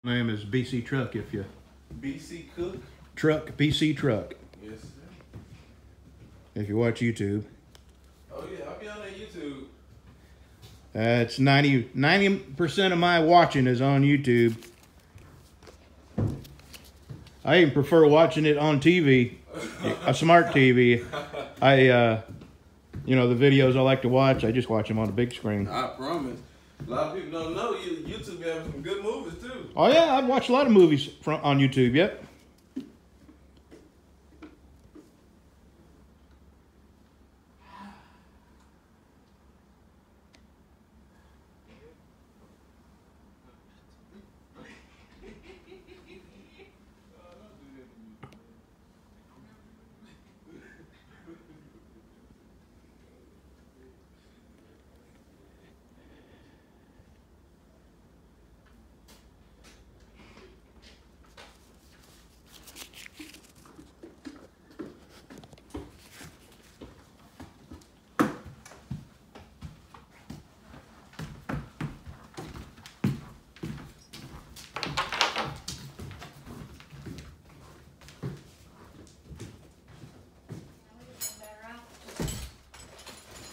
Name is BC Truck. If you BC Cook. Truck, BC Truck. Yes, sir. If you watch YouTube. Oh yeah, I'll be on that YouTube. It's 90% of my watching is on YouTube. I even prefer watching it on TV, a smart TV. You know, the videos I like to watch, I just watch them on the big screen. I promise. A lot of people don't know YouTube has some good movies too. Oh yeah, I've watched a lot of movies on YouTube. Yep.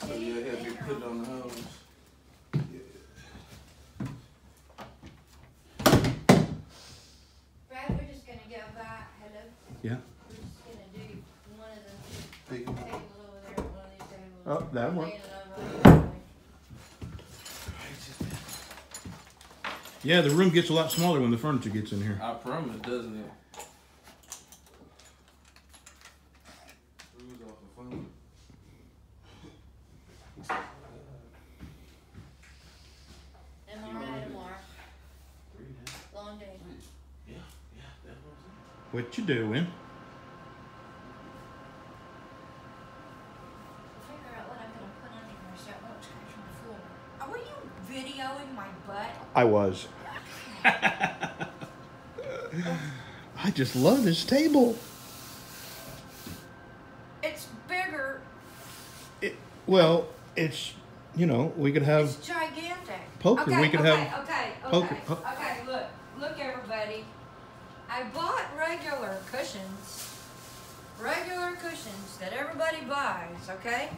Oh yeah, have you put it on the hose. Brad, we're just gonna go by. Hello. Yeah. We're just gonna do one of the Big. tables over there, one of these tables. Oh, that'll work. Laying it over Yeah, the room gets a lot smaller when the furniture gets in here. I promise, doesn't it? Screws off the phone. Am I right tomorrow? Long day. Yeah, that's what I'm saying. What you doing? Figure out what I'm gonna put on here so it won't scratch my floor. Were you videoing my butt? I was. I just love this table. It's bigger. Well, it's, you know, we could have It's gigantic. poker. Okay, We could okay, have okay, poker. okay. Okay, look, everybody. I bought regular cushions that everybody buys. Okay,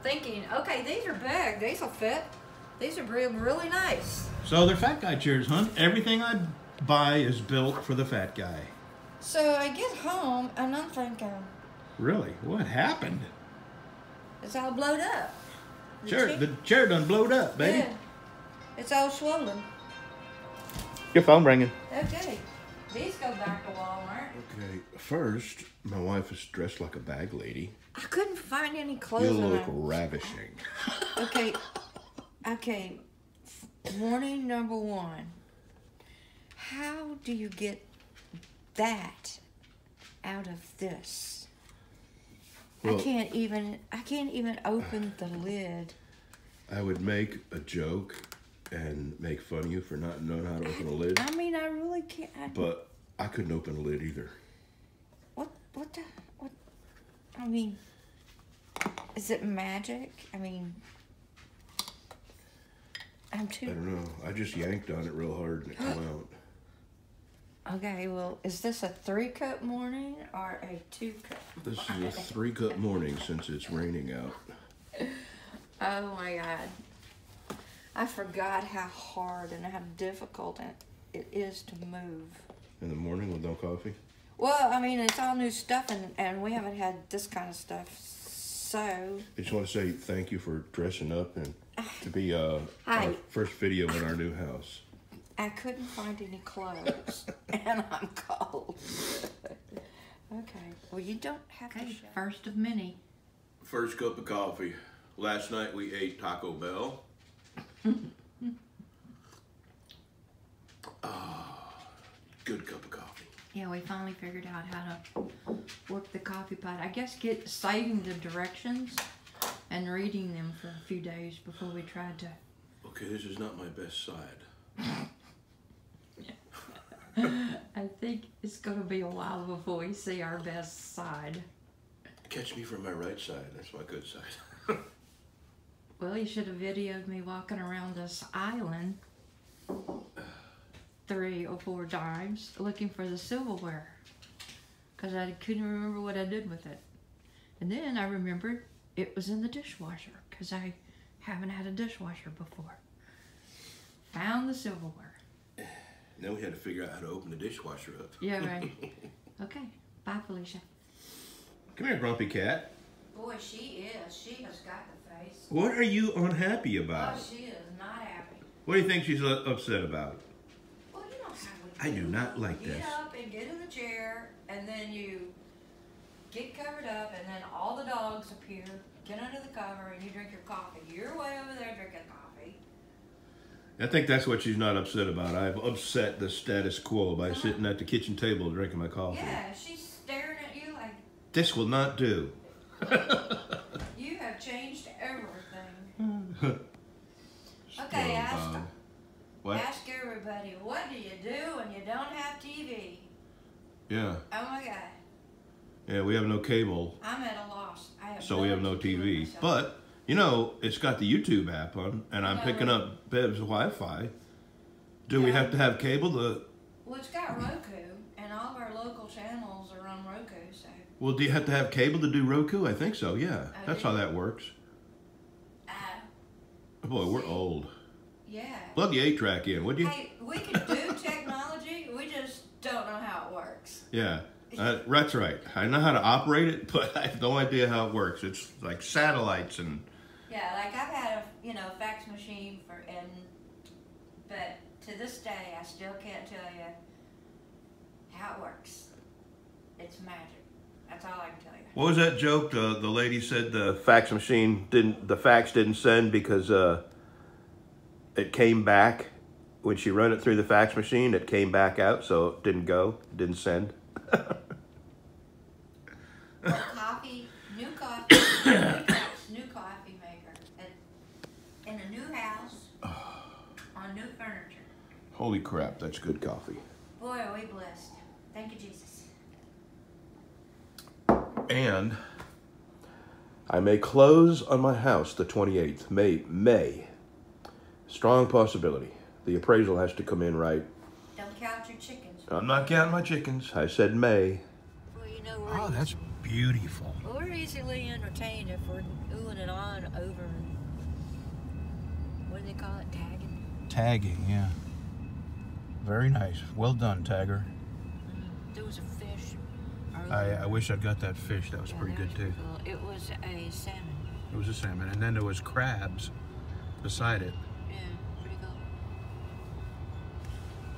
thinking, okay, these are big. These will fit. These are really nice. So they're fat guy chairs, huh? Everything I buy is built for the fat guy. So I get home and I'm thinking, Really? What happened? it's all blowed up. The chair done blowed up, baby. Yeah, it's all swollen. Your phone ringing. Okay, these go back to Walmart. Okay, first, my wife is dressed like a bag lady. I couldn't find any You clothes on look her. ravishing. Okay, warning number one. How do you get that out of this? Well, I can't even open the lid. I would make a joke and make fun of you for not knowing how to open a lid, I mean, I really can't. but I couldn't open a lid either. What, I mean, is it magic? I mean, I'm I too. don't know. I just yanked on it real hard and it came out. Okay, well, is this a 3-cup morning or a 2-cup? This is a 3-cup morning since it's raining out. Oh my God. I forgot how hard and how difficult it is to move. In the morning with no coffee? Well, I mean, it's all new stuff and we haven't had this kind of stuff, so. I just want to say thank you for dressing up and to be our Hi. first video in our new house. I couldn't find any clothes and I'm cold. Okay, well, you don't have to show. First of many. First cup of coffee. Last night we ate Taco Bell. Good cup of coffee. Yeah, we finally figured out how to work the coffee pot. I guess saving the directions and reading them for a few days before we tried to. Okay, this is not my best side. I think it's going to be a while before we see our best side. Catch me from my right side. That's my good side. Well, you should have videoed me walking around this island. 3 or 4 times looking for the silverware because I couldn't remember what I did with it. And then I remembered it was in the dishwasher because I haven't had a dishwasher before. Found the silverware. Then we had to figure out how to open the dishwasher up. Yeah, right. Okay. Bye, Felicia. Come here, Grumpy Cat. Boy, she is. She has got the face. What are you unhappy about? Oh, she is not happy. What do you think she's upset about? Well, you know how we I do not like Get this. up and get in the chair, and then you get covered up, and then all the dogs appear, get under the cover, and you drink your coffee. You're way over there drinking coffee. I think that's what she's not upset about. I've upset the status quo by sitting at the kitchen table drinking my coffee. Yeah, she's staring at you like, This will not do. you have changed everything. Okay, Bob. What? ask everybody, what do you do when you don't have TV? Yeah. Oh my God, Yeah, we have no cable, I'm at a loss. I have so we have no TV. myself. But, you know, it's got the YouTube app on, and I'm No, picking right. up Bev's Wi-Fi. Do we Yeah. have to have cable to... Well, it's got Roku, and all of our local channels are on Roku, so. Well, do you have to have cable to do Roku? I think so, yeah. I That's do. how that works. Boy, we're See. old. Yeah. Plug the 8-track in, would you? Hey, we can do technology, we just don't know how it works. Yeah, that's right. I know how to operate it, but I have no idea how it works. It's like satellites and... Yeah, like I've had a fax machine but to this day I still can't tell you how it works. It's magic. That's all I can tell you. What was that joke? The lady said the fax didn't send because it came back when she run it through the fax machine. It came back out, so it didn't go, didn't send. Well, coffee, new coffee maker in a new house on new furniture. Holy crap, that's good coffee. Boy, are we blessed. Thank you, Jesus. And I may close on my house the 28th. May. Strong possibility. The appraisal has to come in right. Don't count your chickens. I'm not counting my chickens. I said May. Well, you know, Oh, that's beautiful. we're easily entertained if we're oohing and on over, what do they call it, tagging? Tagging, yeah. Very nice. Well done, Tagger. There was a fish. I wish I'd got that fish. That was pretty good, too. Cool. It was a salmon. It was a salmon. And then there was crabs beside it. Yeah, pretty cool.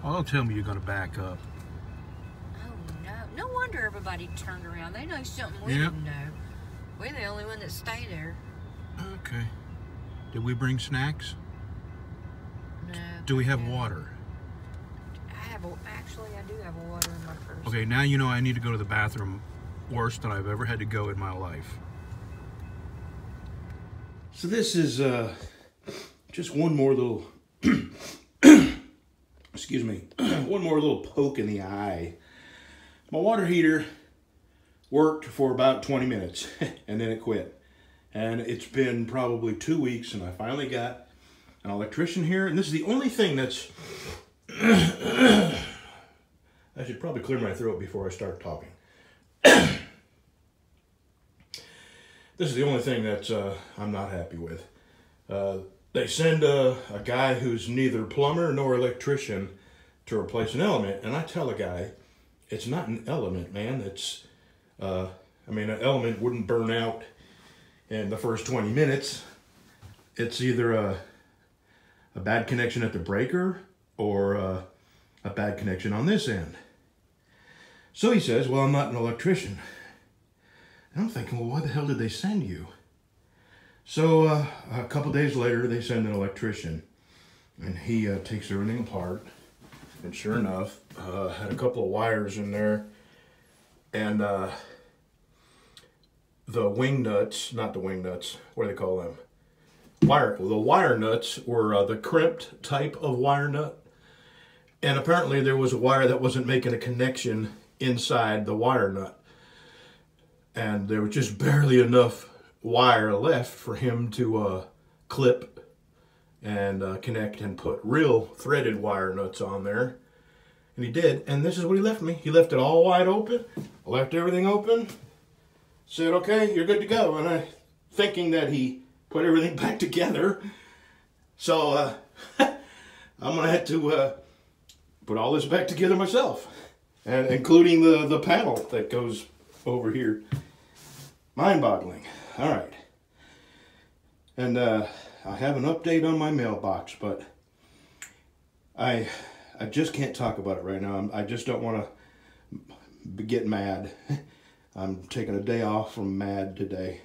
Oh, don't tell me you're going to back up. Oh, no. No wonder everybody turned around. They know something we Yep. didn't know. We're the only one that stayed there. Okay. Did we bring snacks? No. Do we have no. water? Actually, I do have a water in my purse. Okay, now you know I need to go to the bathroom worse than I've ever had to go in my life. So this is just one more little, excuse me, one more little poke in the eye. My water heater worked for about 20 minutes and then it quit. And it's been probably 2 weeks and I finally got an electrician here. And this is the only thing that's... I should probably clear my throat before I start talking. This is the only thing that I'm not happy with. They send a guy who's neither plumber nor electrician to replace an element, and I tell a guy, it's not an element, man. It's, I mean, an element wouldn't burn out in the first 20 minutes. It's either a bad connection at the breaker or a bad connection on this end. So he says, well, I'm not an electrician. And I'm thinking, well, why the hell did they send you? So a couple days later, they send an electrician. And he takes everything apart. And sure enough, had a couple of wires in there. And the wing nuts, not the wing nuts, what do they call them? The wire nuts were the crimped type of wire nut. And apparently there was a wire that wasn't making a connection inside the wire nut. And there was just barely enough wire left for him to clip and connect and put real threaded wire nuts on there. And he did, and this is what he left me. He left it all wide open, left everything open, said, okay, you're good to go. And I, thinking that he put everything back together. So I'm going to have to put all this back together myself, and including the panel that goes over here. Mind-boggling. All right. And I have an update on my mailbox, but I just can't talk about it right now. I just don't want to get mad. I'm taking a day off from mad today.